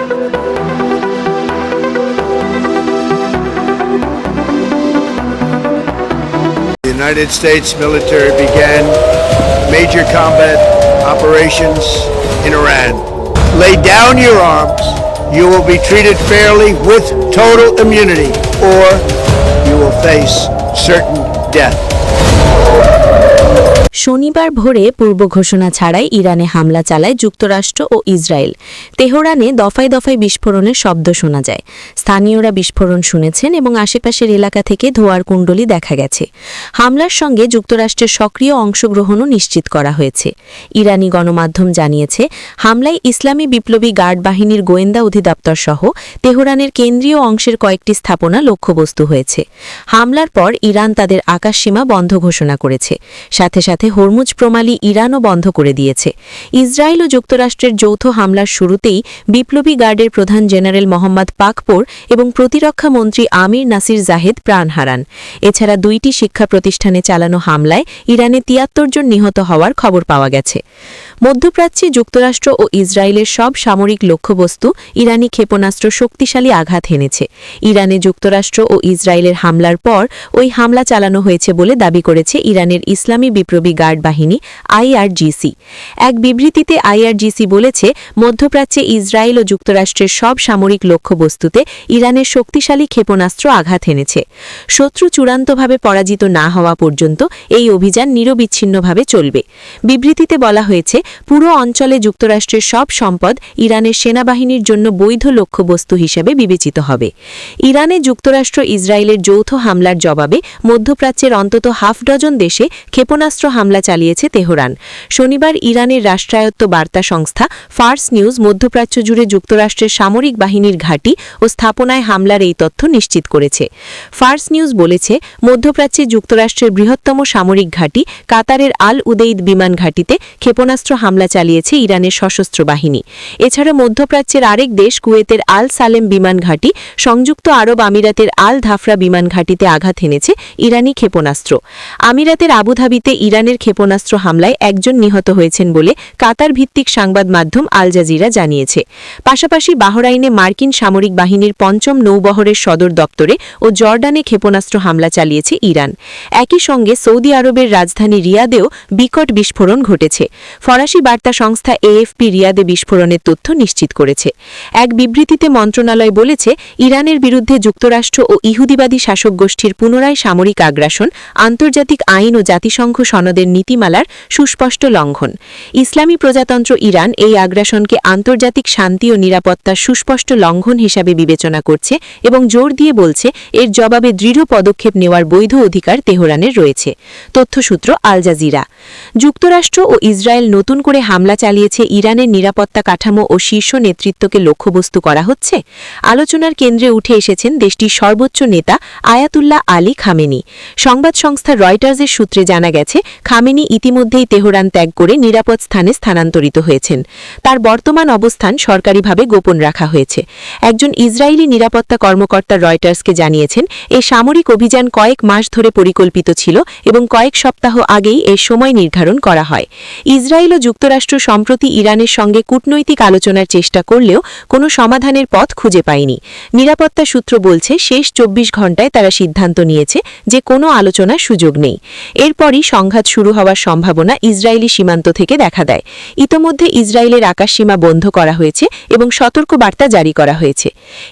The United States military began major combat operations in Iran. Lay down your arms. You will be treated fairly with total immunity, or you will face certain death. শনিবার ভোরে পূর্ব ঘোষণা ছাড়াই ইরানে হামলা চালায় যুক্তরাষ্ট্র ও Israel. তেহরানে দফায় দফায় বিস্ফোরণের শব্দ শোনা যায়। স্থানীয়রা বিস্ফোরণ শুনেছেন এবং আশেপাশের এলাকা থেকে ধোঁয়ার কুণ্ডলী দেখা গেছে। হামলার সঙ্গে যুক্তরাষ্ট্রের সক্রিয় অংশগ্রহণও নিশ্চিত করা হয়েছে। ইরানি গণমাধ্যম জানিয়েছে, হামলায় ইসলামী বিপ্লবী গার্ড বাহিনীর গোয়েন্দা অধিদপ্তর সহ তেহরানের কেন্দ্রীয় অংশের কয়েকটি স্থাপনা লক্ষ্যবস্তু হয়েছে। হামলার পর ইরান তাদের আকাশসীমা বন্ধ ঘোষণা করেছে। সাথে সাথে হরমুজ প্রণালী ইরানও বন্ধ করে দিয়েছে। ইসরায়েল ও যুক্তরাষ্ট্রের যৌথ হামলার শুরুতেই বিপ্লবী গার্ডের প্রধান জেনারেল মোহাম্মদ পাকপোর এবং প্রতিরক্ষা মন্ত্রী আমির নাসির জাহেদ প্রাণ হারান। এছাড়া 2টি শিক্ষা প্রতিষ্ঠানে চালানো হামলায় ইরানে 73 জন নিহত হওয়ার খবর পাওয়া গেছে। মধ্যপ্রাচ্যে যুক্তরাষ্ট্র ও ইসরায়েলের সব সামরিক লক্ষ্যবস্তু ইরানি ক্ষেপণাস্ত্র শক্তিশালী আঘাত হেনেছে। ইরানে যুক্তরাষ্ট্র ও ইসরায়েলের হামলার পর ওই হামলা চালানো হয়েছে বলে দাবি করেছে ইরানের ইসলামী বিপ্লবী গার্ড বাহিনী আইআরজিসি। এক বিবৃতিতে আইআরজিসি বলেছে, মধ্যপ্রাচ্যে ইসরায়েল ও যুক্তরাষ্ট্রের সব সামরিক লক্ষ্যবস্তুতে ইরানের শক্তিশালী ক্ষেপণাস্ত্র আঘাত হেনেছে। শত্রু চূড়ান্তভাবে পরাজিত না হওয়া পর্যন্ত এই অভিযান নিরবিচ্ছিন্নভাবে চলবে। বিবৃতিতে বলা হয়েছে, পুরো অঞ্চলে যুক্তরাষ্ট্রের সব সম্পদ ইরানের সেনাবাহিনীর জন্য বৈধ লক্ষ্যবস্তু হিসেবে বিবেচিত হবে। ইরানে যুক্তরাষ্ট্র ইসরায়েলের যৌথ হামলার জবাবে মধ্যপ্রাচ্যের অন্তত হাফ ডজন দেশে ক্ষেপণাস্ত্র হামলা চালিয়েছে তেহরান। শনিবার ইরানের রাষ্ট্রায়ত্ত বার্তা সংস্থা ফার্স নিউজ মধ্যপ্রাচ্য জুড়ে যুক্তরাষ্ট্রের সামরিক বাহিনীর ঘাঁটি ও স্থাপনায় হামলার এই তথ্য নিশ্চিত করেছে। ফার্স নিউজ বলেছে, মধ্যপ্রাচ্যে যুক্তরাষ্ট্রের বৃহত্তম সামরিক ঘাঁটি কাতারের আল উদেইদ বিমান ঘাঁটিতে ক্ষেপণাস্ত্র হামলা চালিয়েছে ইরানের সশস্ত্র বাহিনী। এছাড়া মধ্যপ্রাচ্যের আরেক দেশ কুয়েতের আল সালেম বিমান ঘাঁটি, সংযুক্ত আরব আমিরাতের আল ধাফরা বিমান ঘাঁটিতে আঘাত হেনেছে ইরানি ক্ষেপণাস্ত্র। আমিরাতের আবুধাবিতে ইরানের ক্ষেপণাস্ত্র হামলায় 1 জন নিহত হয়েছেন বলে কাতার ভিত্তিক সংবাদ মাধ্যম আল জাজিরা জানিয়েছে। পাশাপাশি বাহরাইনে মার্কিন সামরিক বাহিনীর 5ম নৌবহরের সদর দপ্তরে ও জর্ডানে ক্ষেপণাস্ত্র হামলা চালিয়েছে ইরান। একই সঙ্গে সৌদি আরবের রাজধানী রিয়াদেও বিকট বিস্ফোরণ ঘটেছে। ফরাসি বার্তা সংস্থা এএফপি রিয়াদে বিস্ফোরণের তথ্য নিশ্চিত করেছে। এক বিবৃতিতে মন্ত্রণালয় বলেছে, ইরানের বিরুদ্ধে যুক্তরাষ্ট্র ও ইহুদিবাদী শাসক গোষ্ঠীর পুনরায় সামরিক আগ্রাসন আন্তর্জাতিক আইন ও জাতিসংঘ সনদের নীতিমালার সুস্পষ্ট লঙ্ঘন। ইসলামী প্রজাতন্ত্র ইরান এই আগ্রাসনকে আন্তর্জাতিক শান্তি ও নিরাপত্তার সুস্পষ্ট লঙ্ঘন হিসাবে বিবেচনা করছে এবং জোর দিয়ে বলছে, এর জবাবে দৃঢ় পদক্ষেপ নেওয়ার বৈধ অধিকার তেহরানের রয়েছে। তথ্যসূত্র আল জাজিরা। যুক্তরাষ্ট্র ও ইসরায়েল নতুন করে হামলা চালিয়েছে ইরানের নিরাপত্তা কাঠামো ও শীর্ষ নেতৃত্বকে লক্ষ্যবস্তু করা হচ্ছে। আলোচনার কেন্দ্রে উঠে এসেছেন দেশটির সর্বোচ্চ নেতা আয়াতুল্লাহ আলী খামেনি। সংবাদ সংস্থা রয়টার্সের সূত্রে জানা গেছে, খামেনি ইতিমধ্যেই তেহরান ত্যাগ করে নিরাপদ স্থানে স্থানান্তরিত হয়েছেন। তার বর্তমান অবস্থান সরকারিভাবে গোপন রাখা হয়েছে। একজন ইসরায়েলি নিরাপত্তা কর্মকর্তা রয়টার্সকে জানিয়েছেন, এই সামরিক অভিযান কয়েক মাস ধরে পরিকল্পিত ছিল এবং কয়েক সপ্তাহ আগেই এর সময় নির্ধারণ করা হয়। ইসরায়েল ও যুক্তরাষ্ট্র সম্প্রতি ইরানের সঙ্গে কূটনৈতিক আলোচনার চেষ্টা করলেও কোনো সমাধানের পথ খুঁজে পায়নি। নিরাপত্তা সূত্র বলছে, শেষ 24 ঘণ্টায় তারা সিদ্ধান্ত নিয়েছে যে কোনো আলোচনার সুযোগ নেই। এরপরই সংঘাত শুরু হওয়ার সম্ভাবনা ইসরায়েলি সীমান্ত থেকে দেখা দেয়। ইতোমধ্যে ইসরায়েলের আকাশসীমা বন্ধ করা হয়েছে এবং সতর্কবার্তা জারি করা হয়েছে।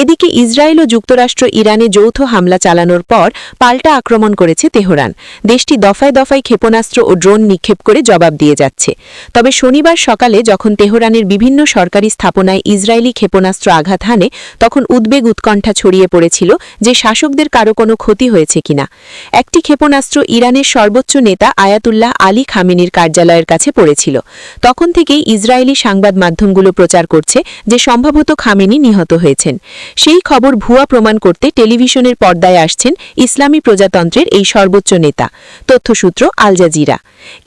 এদিকে ইসরায়েল ও যুক্তরাষ্ট্র ইরানে যৌথ হামলা চালানোর পর পাল্টা আক্রমণ করেছে তেহরান। দেশটি দফায় দফায় ক্ষেপণাস্ত্র ও ড্রোন নিক্ষেপ করে জবাব দিয়ে যাচ্ছে। তবে শনিবার সকালে যখন তেহরানের বিভিন্ন সরকারি স্থাপনায় ইসরায়েলি ক্ষেপণাস্ত্র আঘাত হানে, তখন উদ্বেগ উৎকণ্ঠা ছড়িয়ে পড়েছিল যে শাসকদের কারো কোনো ক্ষতি হয়েছে কিনা। একটি ক্ষেপণাস্ত্র ইরানের সর্বোচ্চ নেতা আয়াতুল্লাহ আলী খামেনির কার্যালয়ের কাছে পড়েছিল। তখন থেকেই ইসরায়েলি সংবাদ মাধ্যমগুলো প্রচার করছে যে সম্ভবত খামেনি নিহত হয়েছেন। সেই খবর ভুয়া প্রমাণ করতে টেলিভিশনের পর্দায় আসছেন ইসলামী প্রজাতন্ত্রের এই সর্বোচ্চ নেতা। তথ্যসূত্র আল জাজিরা।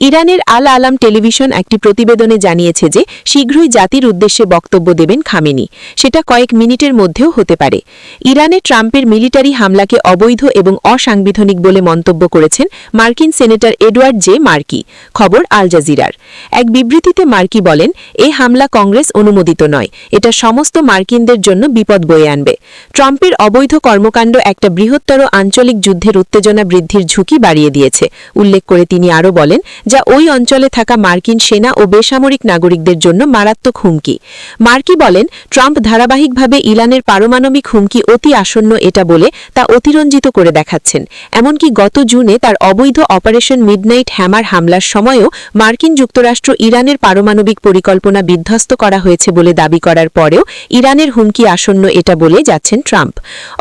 ইরানের আল আলাম টেলিভিশন একটি প্রতিবেদনে জানিয়েছে যে শীঘ্রই জাতির উদ্দেশ্যে বক্তব্য দেবেন খামেনি। সেটা কয়েক মিনিটের মধ্যেও হতে পারে। ইরানে ট্রাম্পের মিলিটারি হামলাকে অবৈধ এবং অসাংবিধানিক বলে মন্তব্য করেছেন মার্কিন সেনেটর এডওয়ার্ড চেয়ে মার্কি। খবর আল জাজিরার। এক বিবৃতিতে মার্কি বলেন, এই হামলা কংগ্রেস অনুমোদিত নয়, এটা সমস্ত মার্কিনদের জন্য বিপদ বয়ে আনবে। ট্রাম্পের অবৈধ কর্মকাণ্ড একটা বৃহত্তর আঞ্চলিক যুদ্ধের উত্তেজনা বৃদ্ধির ঝুঁকি বাড়িয়ে দিয়েছে উল্লেখ করে তিনি আরও বলেন, যা ওই অঞ্চলে থাকা মার্কিন সেনা ও বেসামরিক নাগরিকদের জন্য মারাত্মক হুমকি। মার্কি বলেন, ট্রাম্প ধারাবাহিকভাবে ইরানের পারমাণবিক হুমকি অতি আসন্ন এটা বলে তা অতিরঞ্জিত করে দেখাচ্ছেন। এমনকি গত জুনে তার অবৈধ অপারেশন মিডনাইট হ্যামার হামলার সময়ও মার্কিন যুক্তরাষ্ট্র ইরানের পারমাণবিক পরিকল্পনা বিধ্বস্ত করা হয়েছে বলে দাবি করার পরেও ইরানের হুমকি আসন্ন এটা বলে যাচ্ছেন ট্রাম্প।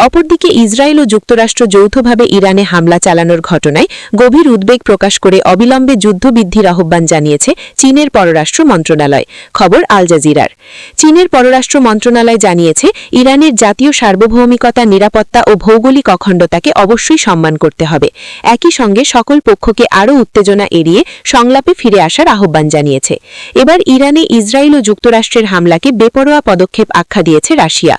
অপরদিকে ইসরায়েল ও যুক্তরাষ্ট্র যৌথভাবে ইরানে হামলা চালানোর ঘটনায় গভীর উদ্বেগ প্রকাশ করে অবিলম্বে যুদ্ধবৃদ্ধির আহ্বান জানিয়েছে চীনের পররাষ্ট্র মন্ত্রণালয়। খবর আল জাজিরার। চীনের পররাষ্ট্র মন্ত্রণালয় জানিয়েছে, ইরানের জাতীয় সার্বভৌমিকতা, নিরাপত্তা ও ভৌগোলিক অখণ্ডতাকে অবশ্যই সম্মান করতে হবে। একই সঙ্গে সকল পক্ষকে আরও উত্তেজনা এড়িয়ে সংলাপে ফিরে আসার আহ্বান জানিয়েছে। এবার ইরানে ইসরায়েল ও যুক্তরাষ্ট্রের হামলাকে বেপরোয়া পদক্ষেপ আখ্যা দিয়েছে রাশিয়া।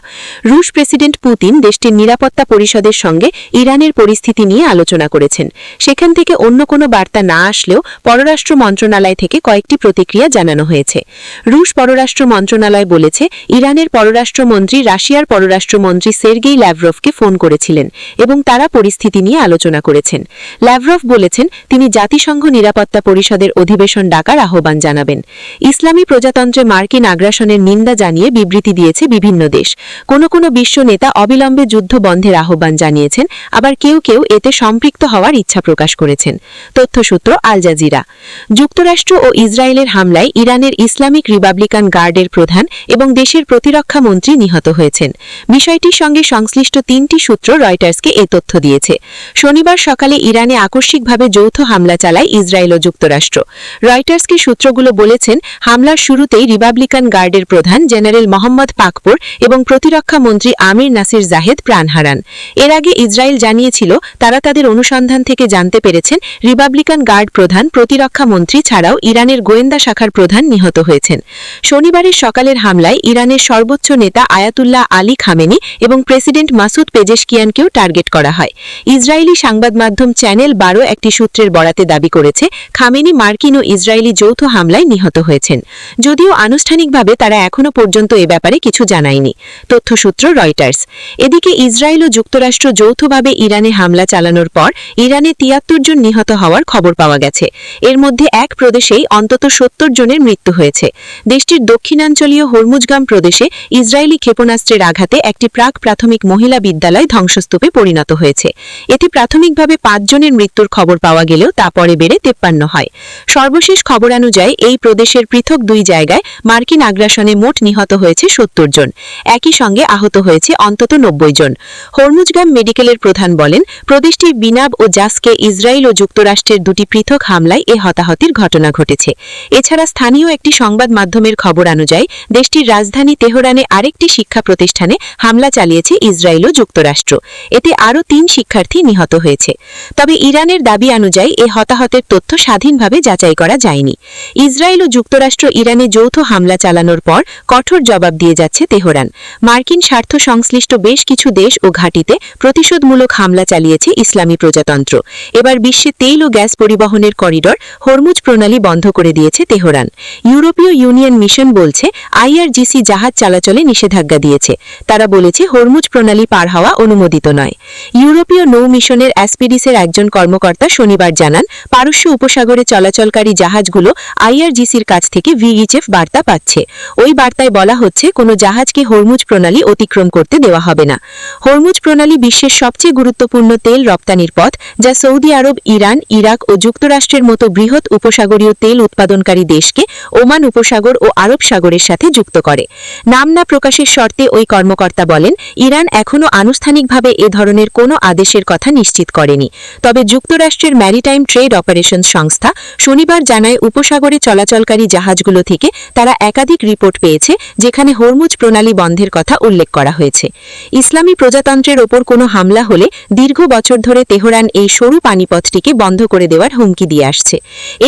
রুশ প্রেসিডেন্ট পুতিন দেশটির নিরাপত্তা পরিষদের সঙ্গে ইরানের পরিস্থিতি নিয়ে আলোচনা করেছেন। সেখান থেকে অন্য কোনো বার্তা না আসলেও পররাষ্ট্র মন্ত্রণালয় থেকে কয়েকটি প্রতিক্রিয়া জানানো হয়েছে। রুশ পররাষ্ট্র মন্ত্রণালয় বলেছে, ইরানের পররাষ্ট্রমন্ত্রী রাশিয়ার পররাষ্ট্রমন্ত্রী সের্গেই ল্যাভরভকে ফোন করেছিলেন এবং তারা পরিস্থিতি নিয়ে আলোচনা করেছেন। ল্যাভরভ বলেছেন, তিনি জাতিসংঘ নিরাপত্তা পরিষদের অধিবেশন ডাকার আহ্বান জানাবেন। ইসলামী প্রজাতন্ত্রে মার্কিন আগ্রাসনের নিন্দা জানিয়ে বিবৃতি দিয়েছে বিভিন্ন দেশ। কোনো বিশ্ব নেতা অবিলম্বে যুদ্ধ বন্ধের আহ্বান জানিয়েছেন, আবার কেউ কেউ এতে সম্পৃক্ত হওয়ার ইচ্ছা প্রকাশ করেছেন। তথ্যসূত্র আল জাজিরা। যুক্তরাষ্ট্র ও ইসরায়েলের হামলায় ইরানের ইসলামিক রিপাবলিকান গার্ডের প্রধান এবং দেশের প্রতিরক্ষা মন্ত্রী নিহত হয়েছেন। বিষয়টির সঙ্গে সংশ্লিষ্ট 3টি সূত্র রয়টার্সকে এ তথ্য দিয়েছে। শনিবার সকালে ইরানে আকস্মিকভাবে যৌথ হামলা চালায় ইসরায়েল ও যুক্তরাষ্ট্র। রয়টার্সকে সূত্রগুলো বলেছেন, হামলার শুরুতেই রিপাবলিকান গার্ডের প্রধান জেনারেল মোহাম্মদ পাকপুর এবং প্রতিরক্ষা মন্ত্রী আমির নাসির জাহেদ প্রাণ হারান। এর আগে ইসরায়েল জানিয়েছিল, তারা তাদের অনুসন্ধান থেকে জানতে পেরেছেন রিপাবলিকান গার্ড প্রধান, প্রতিরক্ষা মন্ত্রী ছাড়াও ইরানের গোয়েন্দা শাখার প্রধান নিহত হয়েছেন। শনিবারের সকালের হামলায় ইরানের সর্বোচ্চ নেতা আয়াতুল্লাহ আলী খামেনি এবং প্রেসিডেন্ট মাসুদ পেজেশকিয়ানকেও টার্গেট করা হয়। ইসরায়েলি সংবাদ মাধ্যম চ্যানেল 12 একটি সূত্রের বরাতে দাবি করেছে, খামেনি মার্কিন ও ইসরায়েলি যৌথ হামলায় নিহত হয়েছেন। যদিও আনুষ্ঠানিকভাবে তারা এখনও পর্যন্ত এ ব্যাপারে কিছু জানায়নি। তথ্যসূত্র রয়টার্স। এদিকে ইসরায়েল ও যুক্তরাষ্ট্র যৌথভাবে ইরানে হামলা চালানোর পর ইরানে 73 জন নিহত হওয়ার খবর পাওয়া গেছে। এর মধ্যে এক প্রদেশেই অন্তত 70 জনের মৃত্যু হয়েছে। দেশটির দক্ষিণাঞ্চলীয় হরমুজগাম প্রদেশে ইসরায়েলি ক্ষেপণাস্ত্রের আঘাতে একটি প্রাথমিক মহিলা বিদ্যালয় ধ্বংসস্তূপে পরিণত হয়েছে। এতে প্রাথমিকভাবে 5 জনের মৃত্যুর খবর পাওয়া গেলেও তা পরে বেড়ে 53 হয়। সর্বশেষ খবরানুযায়ী এই প্রদেশের পৃথক 2 জায়গায় মার্কিন আগ্রাসনে মোট নিহত হয়েছে 70 জন। একই সঙ্গে আহত হয়েছে অন্তত 90 জন। হরমুজগাম মেডিকেলের প্রধান বলেন, প্রদেশটির বিনাব ও জাসকে ইসরায়েল ও যুক্তরাষ্ট্রের 2টি পৃথক হামলায় এ হতাহতির ঘটনা ঘটেছে। এছাড়া স্থানীয় একটি সংবাদ মাধ্যমের খবর অনুযায়ী দেশটির রাজধানী তেহরানে আরেকটি শিক্ষা প্রতিষ্ঠানে হামলা চালিয়েছে ইসরায়েল ও যুক্তরাষ্ট্র। এতে আরও 3 শিক্ষার্থী নিহত হয়েছে। তবে ইরানের দাবি অনুযায়ী এ হতাহতের তথ্য স্বাধীনভাবে যাচাই করা যায়নি। ইসরায়েল ও যুক্তরাষ্ট্র ইরানে যৌথ হামলা চালানোর পর কঠোর জবাব দিয়ে যাচ্ছে তেহরান। মার্কিন স্বার্থ সংশ্লিষ্ট বেশ কিছু দেশ ও ঘাঁটিতে প্রতিশোধমূলক হামলা চালিয়েছে ইসলামী প্রজাতন্ত্র। এবার বিশ্বে তেল ও গ্যাস পরিবহনের করিডর হরমুজ প্রণালী বন্ধ করে দিয়েছে তেহরান। ইউরোপীয় ইউনিয়ন মিশন বলছে, IRGC জাহাজ চলাচলে নিষেধাজ্ঞা দিয়েছে। তারা বলেছে, হরমুজ প্রণালী পার হওয়া অনুমোদিত নয়। ইউরোপীয় নৌ মিশনের অ্যাসপিডিসের একজন কর্মকর্তা শনিবার জানান, পারস্য উপসাগরে চলাচলকারী জাহাজগুলো IRGCর কাছ থেকে VHF বার্তা পাচ্ছে। ওই বার্তায় বলা হচ্ছে, কোনো জাহাজকে হরমুজ প্রণালী অতিক্রম করতে দেওয়া হবে না। হরমুজ প্রণালী বিশ্বের সবচেয়ে গুরুত্বপূর্ণ তেল রপ্তানির পথ, যা সৌদি আরব, ইরান, ইরাক ও যুক্তরাষ্ট্রের মতো বৃহৎ উপসাগরীয় তেল উৎপাদনকারী দেশকে ওমান উপসাগর ও আরব সাগরের সাথে যুক্ত করে। নাম না প্রকাশের শর্তে ওই কর্মকর্তা বলেন, ইরান এখনও আনুষ্ঠানিকভাবে এ ধরনের কোনো আদেশের কথা নিশ্চিত করেনি। তবে যুক্তরাষ্ট্রের ম্যারিটাইম ট্রেড অপারেশনস সংস্থা শনিবার জানায়, উপসাগরে চলাচলকারী জাহাজগুলো থেকে তারা একাধিক রিপোর্ট পেয়েছে যেখানে হরমুজ প্রণালী বন্ধের কথা উল্লেখ করা হয়েছে। ইসলামী প্রজাতন্ত্রের ওপর কোনো হামলা হলে দীর্ঘ বছর ধরে তেহরান এই সরু পানিপথটিকে বন্ধ করে দেওয়ার হুমকি দিয়ে আসছে।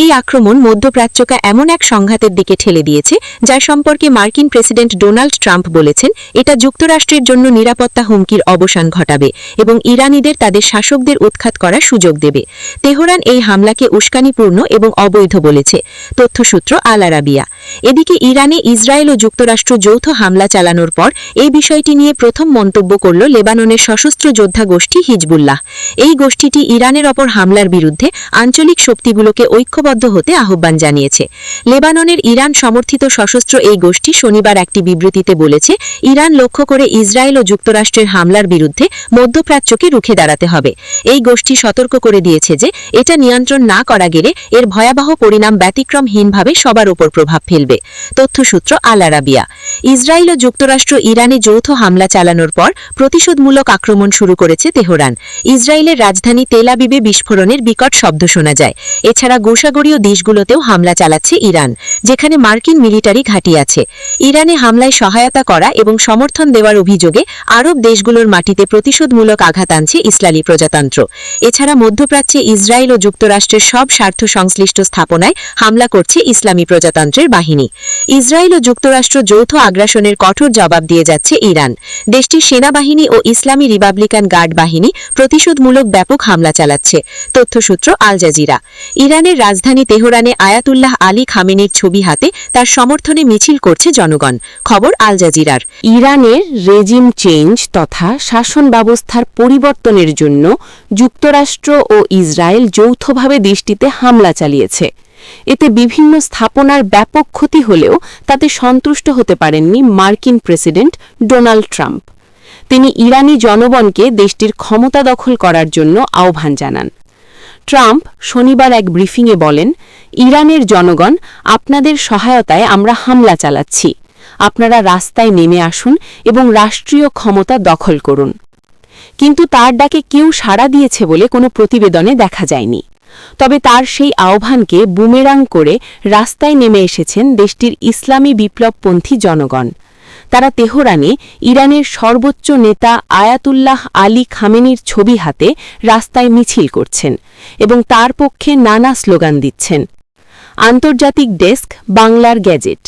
এই আক্রমণ মধ্যপ্রাচ্যকে এমন এক সংঘাতের দিকে ঠেলে দিয়েছে, যার সম্পর্কে মার্কিন প্রেসিডেন্ট ডোনাল্ড ট্রাম্প বলেছেন, এটা যুক্তরাষ্ট্রের জন্য নিরাপত্তা হুমকির অবসান ঘটাবে এবং ইরানিদের তাদের শাসকদের উৎখাত করার সুযোগ দেবে। তেহরান এই হামলা হামলাকে উস্কানিপূর্ণ এবং অবৈধ বলেছে, তথ্যসূত্র আল আরাবিয়া। এদিকে ইরানে ইসরায়েল ও যুক্তরাষ্ট্র যৌথ হামলা চালানোর পর এই বিষয়টি নিয়ে প্রথম মন্তব্য করল লেবাননের সশস্ত্র যোদ্ধা গোষ্ঠী হিজবুল্লাহ। এই গোষ্ঠীটি ইরানের ওপর হামলার বিরুদ্ধে আঞ্চলিক শক্তিগুলোকে ঐক্যবদ্ধ হতে আহ্বান জানিয়েছে। লেবাননের ইরান সমর্থিত সশস্ত্র এই গোষ্ঠী শনিবার একটি বিবৃতিতে বলেছে, ইরান লক্ষ্য করে ইসরায়েল ও যুক্তরাষ্ট্রের হামলার বিরুদ্ধে মধ্যপ্রাচ্যকে রুখে দাঁড়াতে হবে। এই গোষ্ঠী সতর্ক করে দিয়েছে যে এটা নিয়ন্ত্রণ না করা গেলে এর ভয়াবহ পরিণাম ব্যতিক্রমহীনভাবে সবার উপর প্রভাব ফেলবে। তথ্যসূত্র আল আরাবিয়া। ইসরায়েল ও যুক্তরাষ্ট্র ইরানে যৌথ হামলা চালানোর পর প্রতিশোধমূলক আক্রমণ শুরু করেছে তেহরান। ইসরায়েলের রাজধানী তেল আবিবে বিস্ফোরণের বিকট শব্দ শোনা যায়। এছাড়া গোসাগরীয় দেশগুলোতেও হামলা চালাচ্ছে ইরান, যেখানে মার্কিন মিলিটারি ঘাঁটি আছে। ইরানে হামলায় সহায়তা করা এবং সমর্থন দেওয়ার অভিযোগে আরব দেশগুলোর মাটিতে প্রতিশোধমূলক আঘাত আনছে ইসলামী প্রজাতন্ত্র। এছাড়া মধ্যপ্রাচ্যে ইসরায়েল ও যুক্তরাষ্ট্রের সব স্বার্থ সংশ্লিষ্ট স্থাপনায় হামলা করছে ইসলামী প্রজাতন্ত্রের বাহিনী। ইসরায়েল ও যুক্তরাষ্ট্র যৌথ আগ্রাসনের কঠোর জবাব দিয়ে যাচ্ছে ইরান। দেশটির সেনাবাহিনী ও ইসলামী রিপাবলিকান গার্ড বাহিনী প্রতিশোধমূলক ব্যাপক হামলা চালাচ্ছে। তথ্যসূত্র আল জাজিরা। ইরানের রাজধানী তেহরানে আয়াতুল্লাহ আলী খামেনির ছবি হাতে তার সমর্থনে মিছিল করছে জনগণ। খবর আল জাজিরার। ইরানের রেজিম চেঞ্জ তথা শাসন ব্যবস্থার পরিবর্তনের জন্য যুক্তরাষ্ট্র ও ইসরায়েল যৌথভাবে দেশটিতে হামলা চালিয়েছে। এতে বিভিন্ন স্থাপনার ব্যাপক ক্ষতি হলেও তাতে সন্তুষ্ট হতে পারেননি মার্কিন প্রেসিডেন্ট ডোনাল্ড ট্রাম্প। তিনি ইরানি জনগণকে দেশটির ক্ষমতা দখল করার জন্য আহ্বান জানান। ট্রাম্প শনিবার এক ব্রিফিংয়ে বলেন, ইরানের জনগণ, আপনাদের সহায়তায় আমরা হামলা চালাচ্ছি। আপনারা রাস্তায় নেমে আসুন এবং রাষ্ট্রীয় ক্ষমতা দখল করুন। কিন্তু তার ডাকে কেউ সাড়া দিয়েছে বলে কোনো প্রতিবেদনে দেখা যায়নি। তবে তার সেই আহ্বানকে বুমেরাং করে রাস্তায় নেমে এসেছেন দেশটির ইসলামী বিপ্লবপন্থী জনগণ। তারা তেহরানে ইরানের সর্বোচ্চ নেতা আয়াতুল্লাহ আলী খামেনির ছবি হাতে রাস্তায় মিছিল করছেন এবং তার পক্ষে নানা স্লোগান দিচ্ছেন। আন্তর্জাতিক ডেস্ক, বাংলার গ্যাজেট।